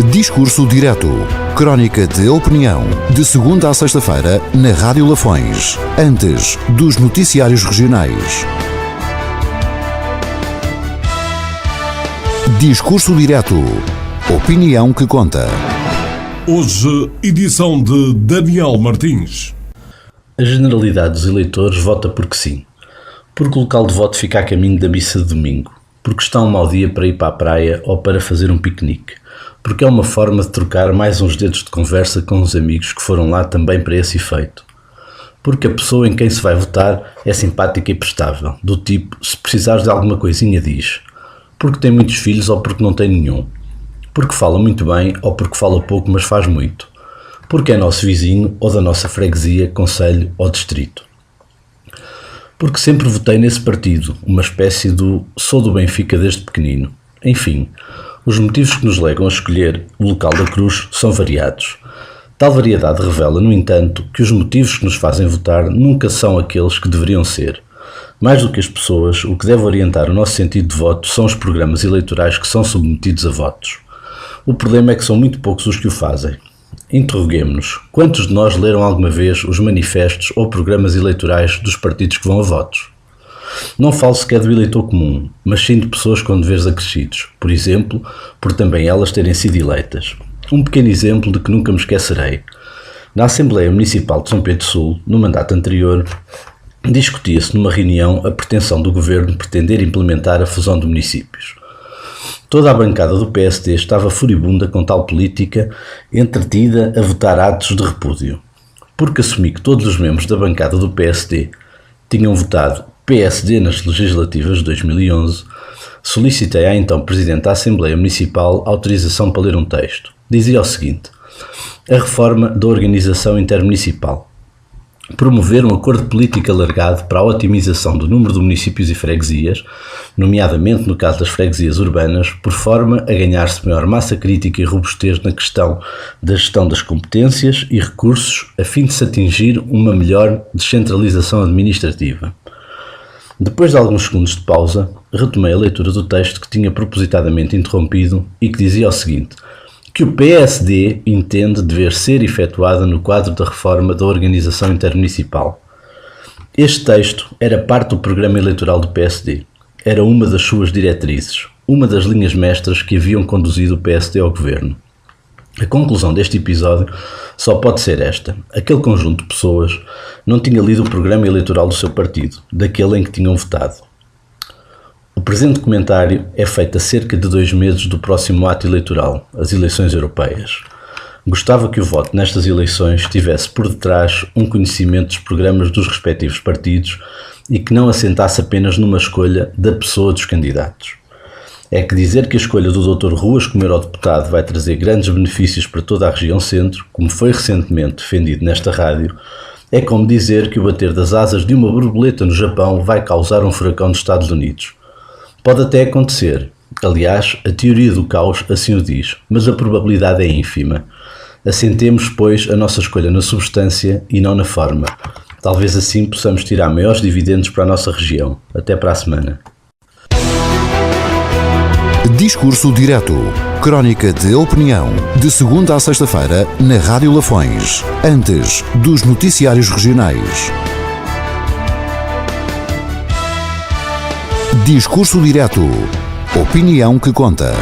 Discurso Direto. Crónica de opinião. De segunda a sexta-feira, na Rádio Lafões. Antes dos noticiários regionais. Discurso Direto. Opinião que conta. Hoje, edição de Daniel Martins. A generalidade dos eleitores vota porque sim. Porque o local de voto fica a caminho da missa de domingo. Porque está um mau dia para ir para a praia ou para fazer um piquenique. Porque é uma forma de trocar mais uns dedos de conversa com os amigos que foram lá também para esse efeito. Porque a pessoa em quem se vai votar é simpática e prestável, do tipo, se precisares de alguma coisinha diz. Porque tem muitos filhos ou porque não tem nenhum. Porque fala muito bem ou porque fala pouco mas faz muito. Porque é nosso vizinho ou da nossa freguesia, concelho ou distrito. Porque sempre votei nesse partido, uma espécie do sou do Benfica desde pequenino. Enfim, os motivos que nos legam a escolher o local da cruz são variados. Tal variedade revela, no entanto, que os motivos que nos fazem votar nunca são aqueles que deveriam ser. Mais do que as pessoas, o que deve orientar o nosso sentido de voto são os programas eleitorais que são submetidos a votos. O problema é que são muito poucos os que o fazem. Interroguemo-nos, quantos de nós leram alguma vez os manifestos ou programas eleitorais dos partidos que vão a votos? Não falo sequer do eleitor comum, mas sim de pessoas com deveres acrescidos, por exemplo, por também elas terem sido eleitas. Um pequeno exemplo de que nunca me esquecerei. Na Assembleia Municipal de São Pedro Sul, no mandato anterior, discutia-se numa reunião a pretensão do governo pretender implementar a fusão de municípios. Toda a bancada do PSD estava furibunda com tal política, entretida a votar atos de repúdio. Porque assumi que todos os membros da bancada do PSD tinham votado PSD nas legislativas de 2011, solicitei à então Presidente da Assembleia Municipal autorização para ler um texto. Dizia o seguinte: a reforma da organização intermunicipal. Promover um acordo político alargado para a otimização do número de municípios e freguesias, nomeadamente no caso das freguesias urbanas, por forma a ganhar-se maior massa crítica e robustez na questão da gestão das competências e recursos, a fim de se atingir uma melhor descentralização administrativa. Depois de alguns segundos de pausa, retomei a leitura do texto que tinha propositadamente interrompido e que dizia o seguinte: que o PSD entende dever ser efetuada no quadro da reforma da organização intermunicipal. Este texto era parte do programa eleitoral do PSD. Era uma das suas diretrizes, uma das linhas mestras que haviam conduzido o PSD ao governo. A conclusão deste episódio só pode ser esta: aquele conjunto de pessoas não tinha lido o programa eleitoral do seu partido, daquele em que tinham votado. O presente comentário é feito a cerca de 2 meses do próximo ato eleitoral, as eleições europeias. Gostava que o voto nestas eleições tivesse por detrás um conhecimento dos programas dos respectivos partidos e que não assentasse apenas numa escolha da pessoa dos candidatos. É que dizer que a escolha do Dr. Ruas como eurodeputado vai trazer grandes benefícios para toda a região centro, como foi recentemente defendido nesta rádio, é como dizer que o bater das asas de uma borboleta no Japão vai causar um furacão nos Estados Unidos. Pode até acontecer. Aliás, a teoria do caos assim o diz, mas a probabilidade é ínfima. Assentemos, pois, a nossa escolha na substância e não na forma. Talvez assim possamos tirar maiores dividendos para a nossa região. Até para a semana. Discurso Direto. Crónica de opinião. De segunda a sexta-feira, na Rádio Lafões. Antes dos noticiários regionais. Discurso Direto. Opinião que conta.